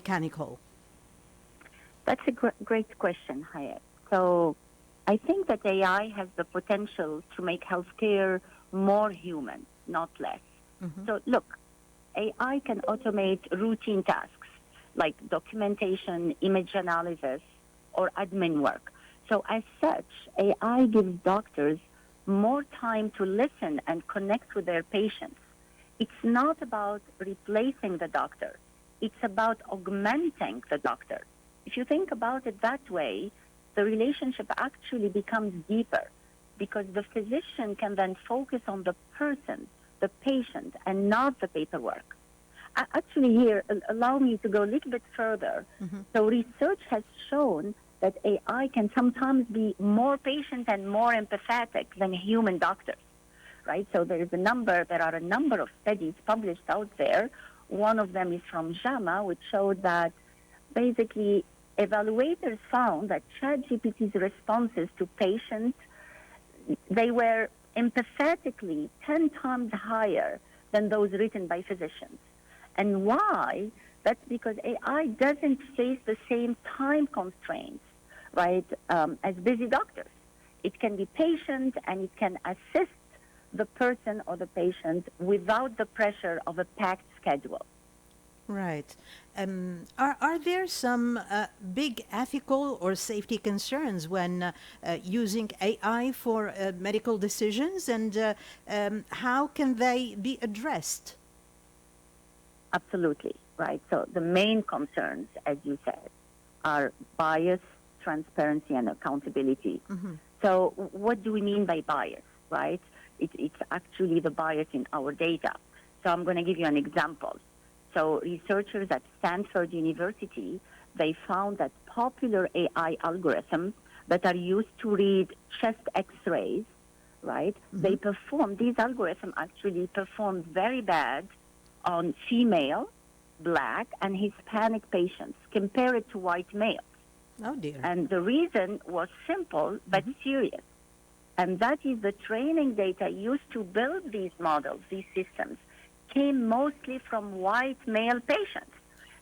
mechanical? That's a great question, Hayet. So I think that AI has the potential to make healthcare more human, not less. So look, AI can automate routine tasks like documentation, image analysis, or admin work. So as such, AI gives doctors more time to listen and connect with their patients. It's not about replacing the doctor. It's about augmenting the doctor. If you think about it that way, the relationship actually becomes deeper because the physician can then focus on the person, the patient, and not the paperwork. Actually, here, allow me to go a little bit further. So research has shown that AI can sometimes be more patient and more empathetic than human doctors, right? So there are a number of studies published out there. One of them is from JAMA, which showed that basically evaluators found that ChatGPT's responses to patients, they were empathetically 10 times higher than those written by physicians. And why? That's because AI doesn't face the same time constraints, right, as busy doctors. It can be patient and it can assist the person or the patient without the pressure of a packed schedule. Right. Are there some big ethical or safety concerns when using AI for medical decisions, and how can they be addressed? Absolutely, right. So the main concerns, as you said, are bias, transparency, and accountability. So what do we mean by bias, right? It's actually the bias in our data. So I'm going to give you an example. So researchers at Stanford University, they found that popular AI algorithms that are used to read chest x-rays, right, these algorithms actually perform very bad on female, Black, and Hispanic patients compared to white males. Oh, dear. And the reason was simple but serious. And that is the training data used to build these models, these systems, came mostly from white male patients.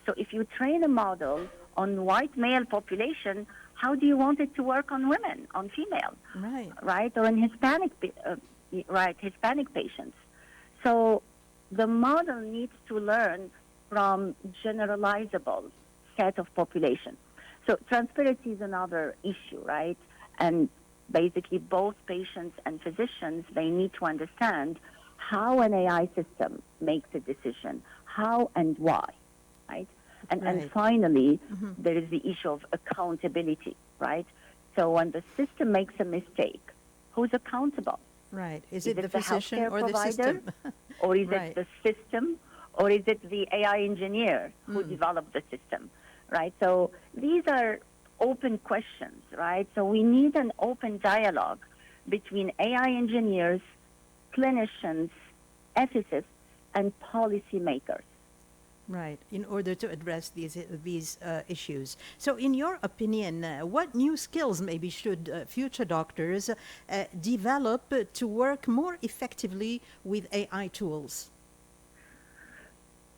So if you train a model on white male population, how do you want it to work on women, on female, right, or on Hispanic patients? So the model needs to learn from generalizable set of populations. So transparency is another issue, right? And basically both patients and physicians, they need to understand how an AI system makes a decision, how and why, right? And finally, there is the issue of accountability, right? So when the system makes a mistake, who's accountable? Right. Is it the physician or provider, the system? or is it the system, or is it the AI engineer who developed the system, right? So these are open questions, right? So we need an open dialogue between AI engineers, clinicians, ethicists, and policymakers. Right, in order to address these issues. So in your opinion, what new skills maybe should future doctors develop to work more effectively with AI tools?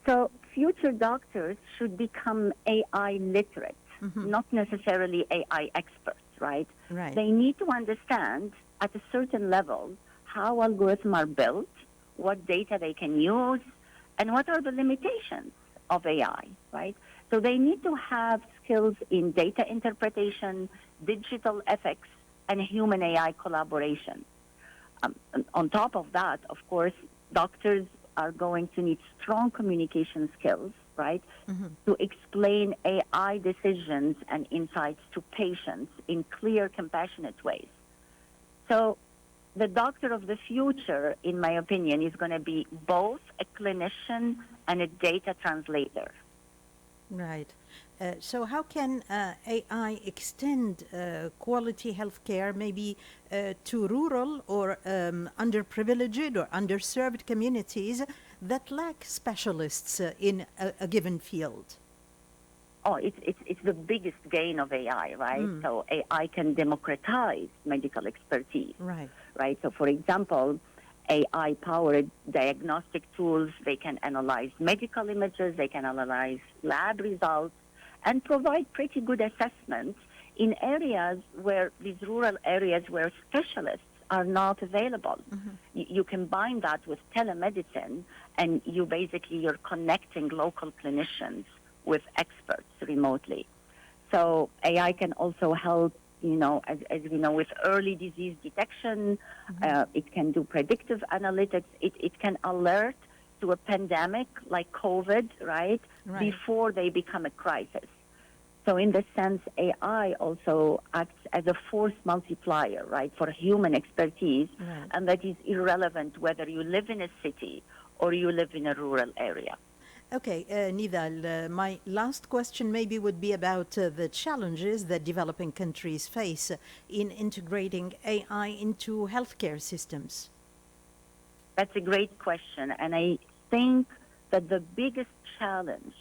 So future doctors should become AI literate, not necessarily AI experts, right? They need to understand at a certain level how algorithms are built, what data they can use, and what are the limitations of AI, right? So they need to have skills in data interpretation, digital ethics, and human AI collaboration. On top of that, of course, doctors are going to need strong communication skills, right, to explain AI decisions and insights to patients in clear, compassionate ways. So the doctor of the future, in my opinion, is going to be both a clinician and a data translator. Right. So how can AI extend quality healthcare maybe to rural or underprivileged or underserved communities that lack specialists in a given field? Oh, it's the biggest gain of AI, right? So AI can democratize medical expertise. Right. So, for example, AI-powered diagnostic tools. They can analyze medical images, they can analyze lab results, and provide pretty good assessments in areas where these rural areas where specialists are not available. You combine that with telemedicine, and you're connecting local clinicians with experts remotely. So AI can also help, as we know, with early disease detection. It can do predictive analytics. It can alert to a pandemic like COVID, right, before they become a crisis. So in this sense, AI also acts as a force multiplier, right, for human expertise, and that is irrelevant whether you live in a city or you live in a rural area. Okay, Nidal, my last question maybe would be about the challenges that developing countries face in integrating AI into healthcare systems. That's a great question, and I think that the biggest challenge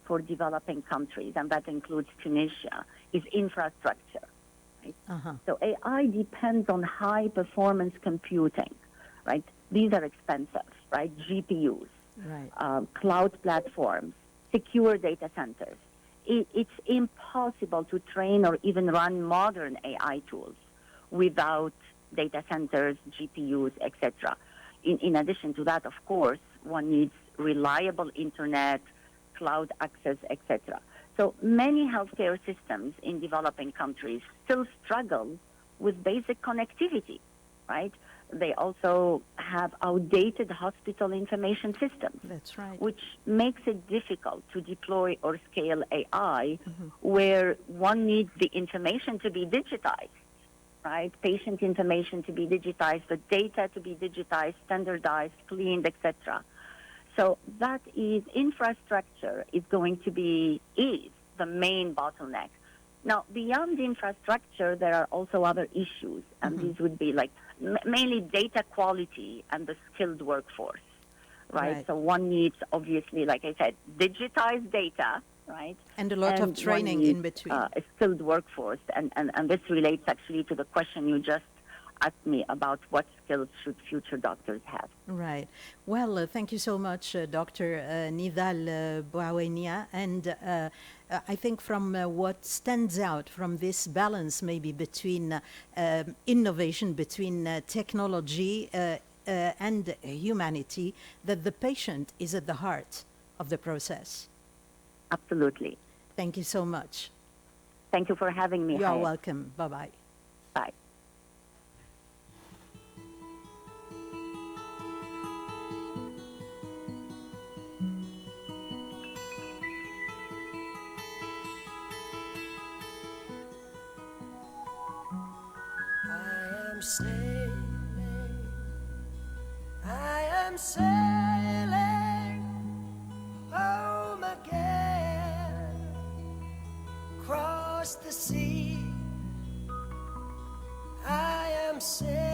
for developing countries, and that includes Tunisia, is infrastructure. Right? So AI depends on high-performance computing, right? These are expensive, right? GPUs, cloud platforms, secure data centers. It's impossible to train or even run modern AI tools without data centers, GPUs, etc. In addition to that, of course, one needs reliable internet, cloud access, etc. So many healthcare systems in developing countries still struggle with basic connectivity, right? They also have outdated hospital information systems. That's right. Which makes it difficult to deploy or scale AI where one needs the information to be digitized, right? Patient information to be digitized, the data to be digitized, standardized, cleaned, etc. So that is infrastructure is the main bottleneck. Now, beyond infrastructure, there are also other issues, and these would be like mainly data quality and the skilled workforce, right? So one needs, obviously, like I said, digitized data, right? And a lot of training in between. A skilled workforce, and this relates actually to the question you just asked me about what skills should future doctors have. Right. Well, thank you so much, Dr. Nidal Bouawenia. And I think from what stands out from this balance maybe between innovation, between technology and humanity, that the patient is at the heart of the process. Absolutely. Thank you so much. Thank you for having me. You're welcome. Bye-bye. Bye. I am sailing home again, across the sea. I am sailing